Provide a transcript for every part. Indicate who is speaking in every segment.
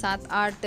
Speaker 1: 7-8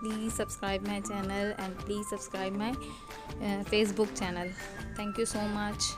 Speaker 1: Please subscribe my channel and please subscribe my Facebook channel. Thank you so much.